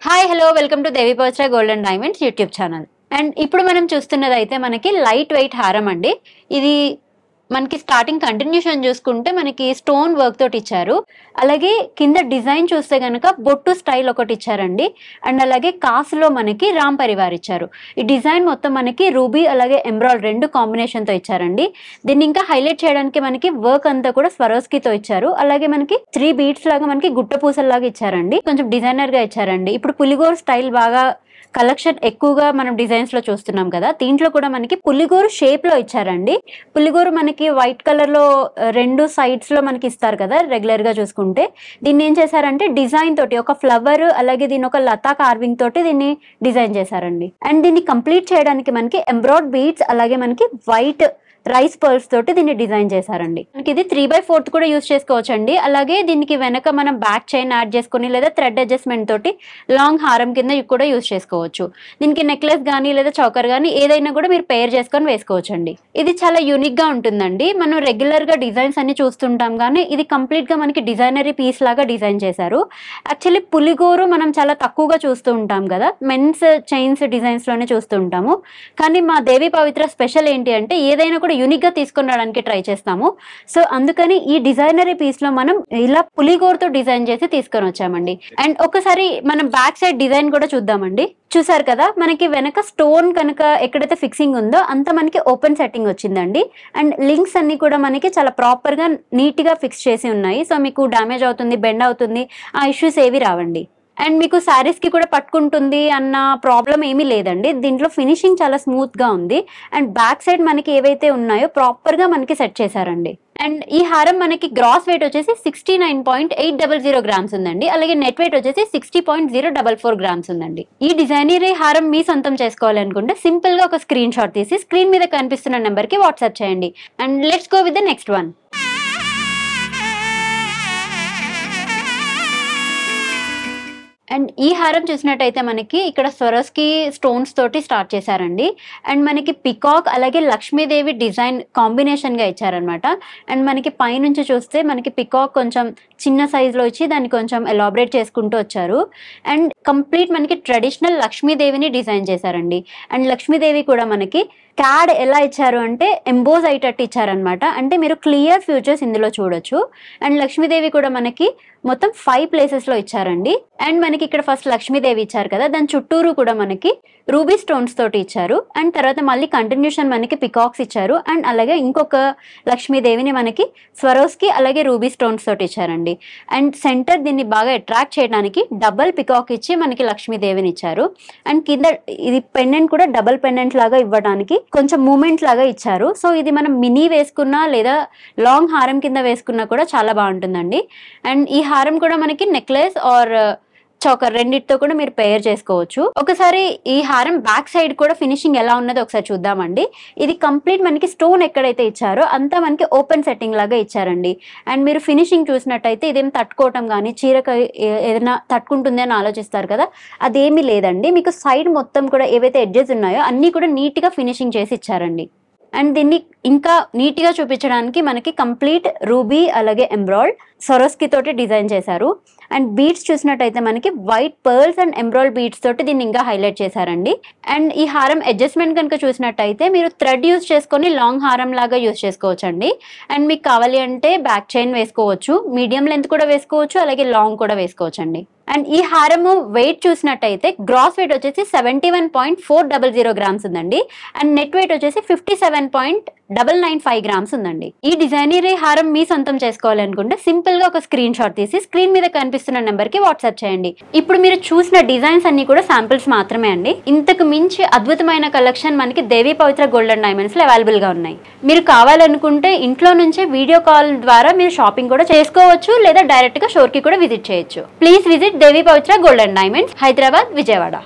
Hi hello welcome to Devi Pavitra gold and diamonds YouTube channel. And ఇప్పుడు మనం చూస్తున్నది అయితే మనకి లైట్ వెయిట్ హారం అండి. ఇది మనకి స్టార్టింగ్ కంటిన్యూషన్ చూసుకుంటే మనకి స్టోన్ వర్క్ తోటి ఇచ్చారు. అలాగే కింద డిజైన్ చూస్తే కనుక బొట్టు స్టైల్ ఒకటి ఇచ్చారండి. అండ్ అలాగే కాసులో మనకి రామ్ పరివార్ ఇచ్చారు. ఈ డిజైన్ మొత్తం మనకి రూబీ అలాగే ఎమరాల్డ్ రెండు కాంబినేషన్ తో ఇచ్చారండి. దీన్ని ఇంకా హైలైట్ చేయడానికి మనకి వర్క్ అంతా కూడా స్వరోస్కీతో ఇచ్చారు. అలాగే మనకి 3 బీడ్స్ లాగా మనకి గుట్ట పూసల్లాగా ఇచ్చారండి. కొంచెం డిజైనర్ గా ఇచ్చారండి. ఇప్పుడు పులిగోర్ స్టైల్ బాగా కలెక్షన్ ఎక్కువగా మనం డిజైన్స్ లో చూస్తున్నాం కదా, దీంట్లో కూడా మనకి పులిగోరు షేప్ లో ఇచ్చారండి. పులిగోరు మనకి వైట్ కలర్ లో 2 సైడ్స్ లో మనకి ఇస్తారు కదా రెగ్యులర్ గా చూసుకుంటే, దీన్ని ఏం చేశారంటే డిజైన్ తోటి ఒక ఫ్లవర్ అలాగే దీని ఒక లతా కార్వింగ్ తోటి దీన్ని డిజైన్ చేశారండి. అండ్ దీన్ని కంప్లీట్ చేయడానికి మనకి ఎంబ్రాయిడ్ బీడ్స్ అలాగే మనకి వైట్ రైస్ పర్ల్స్ తోటి దీన్ని డిజైన్ చేశారండి. మనకి ఇది 3/4 కూడా యూజ్ చేసుకోవచ్చండి. అలాగే దీనికి వెనక మనం బ్యాక్ చైన్ యాడ్ చేసుకుని లేదా థ్రెడ్ అడ్జస్ట్మెంట్ తోటి లాంగ్ హారం కింద కూడా యూజ్ చేసుకోవచ్చు. దీనికి నెక్లెస్ కానీ లేదా చౌకర్ కానీ ఏదైనా కూడా మీరు పేర్ చేసుకొని వేసుకోవచ్చండి. ఇది చాలా యూనిక్ గా ఉంటుందండి. మనం రెగ్యులర్ గా డిజైన్స్ అన్ని చూస్తుంటాం కానీ ఇది కంప్లీట్ గా మనకి డిజైనరీ పీస్ లాగా డిజైన్ చేశారు. యాక్చువల్లీ పులిగోరు మనం చాలా తక్కువగా చూస్తూ ఉంటాం కదా, మెన్స్ చైన్స్ డిజైన్స్ లోనే చూస్తూ ఉంటాము. కానీ మా దేవి పవిత్ర స్పెషల్ ఏంటి అంటే ఏదైనా కూడా యూనిక్ గా తీసుకొని రావడానికి ట్రై చేస్తాము. సో అందుకని ఈ డిజైనరీ పీస్ లో మనం ఇలా పులిగోరుతో డిజైన్ చేసి తీసుకొని వచ్చామండి. అండ్ ఒకసారి మనం బ్యాక్ సైడ్ డిజైన్ కూడా చూద్దామండి. చూసారు కదా, మనకి వెనక స్టోన్ కనుక ఎక్కడైతే ఫిక్సింగ్ ఉందో అంత మనకి ఓపెన్ సెట్టింగ్ వచ్చిందండి. అండ్ లింక్స్ అన్ని కూడా మనకి చాలా ప్రాపర్ గా నీట్ గా ఫిక్స్ చేసి ఉన్నాయి. సో మీకు డ్యామేజ్ అవుతుంది, బెండ్ అవుతుంది, ఆ ఇష్యూస్ ఏవి రావండి. అండ్ మీకు శారీస్ కి కూడా పట్టుకుంటుంది అన్న ప్రాబ్లం ఏమీ లేదండి. దీంట్లో ఫినిషింగ్ చాలా స్మూత్ గా ఉంది. అండ్ బ్యాక్ సైడ్ మనకి ఏవైతే ఉన్నాయో ప్రాపర్ గా మనకి సెట్ చేశారండి. అండ్ ఈ హారం మనకి గ్రాస్ వెయిట్ వచ్చేసి 69.800 గ్రామ్స్ ఉందండి. అలాగే నెట్ వెయిట్ వచ్చేసి 60.044 గ్రామ్స్ ఉందండి. ఈ డిజైనరీ హారం మీ సొంతం చేసుకోవాలనుకుంటే సింపుల్ గా ఒక స్క్రీన్ షాట్ తీసి స్క్రీన్ మీద కనిపిస్తున్న నెంబర్ కి వాట్సాప్ చేయండి. And let's go with the next one. And ఈ హారం చూసినట్టయితే మనకి ఇక్కడ స్వరోస్కీ స్టోన్స్ తోటి స్టార్ట్ చేశారండి. అండ్ మనకి పికాక్ అలాగే లక్ష్మీదేవి డిజైన్ కాంబినేషన్ గా ఇచ్చారనమాట. అండ్ మనకి పైనుంచి చూస్తే మనకి పికాక్ కొంచెం చిన్న సైజ్ లో ఇచ్చి దాన్ని కొంచెం ఎలాబరేట్ చేసుకుంటూ వచ్చారు. అండ్ కంప్లీట్ మనకి ట్రెడిషనల్ లక్ష్మీదేవిని డిజైన్ చేశారండి. అండ్ లక్ష్మీదేవి కూడా మనకి క్యాడ్ ఎలా ఇచ్చారు అంటే ఎంబోజ్ అయ్యేటట్టు ఇచ్చారనమాట. అంటే మీరు క్లియర్ ఫ్యూచర్స్ ఇందులో చూడొచ్చు. అండ్ లక్ష్మీదేవి కూడా మనకి మొత్తం 5 ప్లేసెస్ లో ఇచ్చారండి. అండ్ మనకి ఇక్కడ ఫస్ట్ లక్ష్మీదేవి ఇచ్చారు కదా, దాని చుట్టూరు కూడా మనకి రూబీ స్టోన్స్ తోటి ఇచ్చారు. అండ్ తర్వాత మళ్ళీ కంటిన్యూషన్ మనకి పికాక్స్ ఇచ్చారు. అండ్ అలాగే ఇంకొక లక్ష్మీదేవిని మనకి స్వరోస్కీ అలాగే రూబీ స్టోన్స్ తోటి ఇచ్చారండి. అండ్ సెంటర్ దీన్ని బాగా అట్రాక్ట్ చేయడానికి డబల్ పికాక్ ఇచ్చి మనకి లక్ష్మీదేవిని ఇచ్చారు. అండ్ కింద ఇది పెండెంట్ కూడా డబల్ పెండెంట్ లాగా ఇవ్వడానికి కొంచెం మూమెంట్ లాగా ఇచ్చారు. సో ఇది మనం మినీ వేసుకున్నా లేదా లాంగ్ హారం కింద వేసుకున్నా కూడా చాలా బాగుంటుందండి. అండ్ ఈ హారం కూడా మనకి నెక్లెస్ ఆర్ చౌకర్ రెండిటితో కూడా మీరు పేర్ చేసుకోవచ్చు. ఒకసారి ఈ హారం బ్యాక్ సైడ్ కూడా ఫినిషింగ్ ఎలా ఉన్నదో ఒకసారి చూద్దామండి. ఇది కంప్లీట్ మనకి స్టోన్ ఎక్కడైతే ఇచ్చారో అంతా మనకి ఓపెన్ సెట్టింగ్ లాగా ఇచ్చారండి. అండ్ మీరు ఫినిషింగ్ చూసినట్టయితే ఇదేం తట్టుకోవటం కానీ చీరకు ఏదైనా తట్టుకుంటుంది అని ఆలోచిస్తారు కదా, అదేమీ లేదండి. మీకు సైడ్ మొత్తం కూడా ఏవైతే ఎడ్జెస్ ఉన్నాయో అన్నీ కూడా నీట్గా ఫినిషింగ్ చేసి ఇచ్చారండి. అండ్ దీన్ని ఇంకా నీట్గా చూపించడానికి మనకి కంప్లీట్ రూబీ అలాగే ఎంబ్రాయిడ్ స్వరోస్కీ తోటి డిజైన్ చేశారు. అండ్ బీడ్స్ చూసినట్టయితే మనకి వైట్ పర్ల్స్ అండ్ ఎంబ్రాయిడ్ బీడ్స్ తోటి దీన్ని ఇంకా హైలైట్ చేశారండి. అండ్ ఈ హారం అడ్జస్ట్మెంట్ కనుక చూసినట్టయితే మీరు థ్రెడ్ యూజ్ చేసుకొని లాంగ్ హారం లాగా యూజ్ చేసుకోవచ్చు అండి. అండ్ మీకు కావాలి అంటే బ్యాక్ చైన్ వేసుకోవచ్చు, మీడియం లెంత్ కూడా వేసుకోవచ్చు, అలాగే లాంగ్ కూడా వేసుకోవచ్చు అండి. అండ్ ఈ హారము వెయిట్ చూసినట్టయితే గ్రాస్ వెయిట్ వచ్చేసి 71.400 గ్రామ్స్ ఉందండి. అండ్ నెట్ వెయిట్ వచ్చేసి 57.995 గ్రామ్స్ ఉందండి. ఈ డిజైనరీ హారం మీ సొంతం చేసుకోవాలనుకుంటే సింపుల్ గా ఒక స్క్రీన్ షాట్ తీసి స్క్రీన్ మీద కనిపిస్తున్న నెంబర్ కి వాట్సాప్ చేయండి. ఇప్పుడు మీరు చూసిన డిజైన్స్ అన్ని కూడా శాంపిల్స్ మాత్రమే అండి. ఇంతకు మించి అద్భుతమైన కలెక్షన్ మనకి దేవి పవిత్ర గోల్డ్ అండ్ డైమండ్స్ లో అవైలబుల్ గా ఉన్నాయి. మీరు కావాలనుకుంటే ఇంట్లో నుంచే వీడియో కాల్ ద్వారా మీరు షాపింగ్ కూడా చేసుకోవచ్చు, లేదా డైరెక్ట్ గా షోర్ కి కూడా విజిట్ చేయొచ్చు. Please visit Devi Pavitra gold and diamonds, Hyderabad, Vijayawada.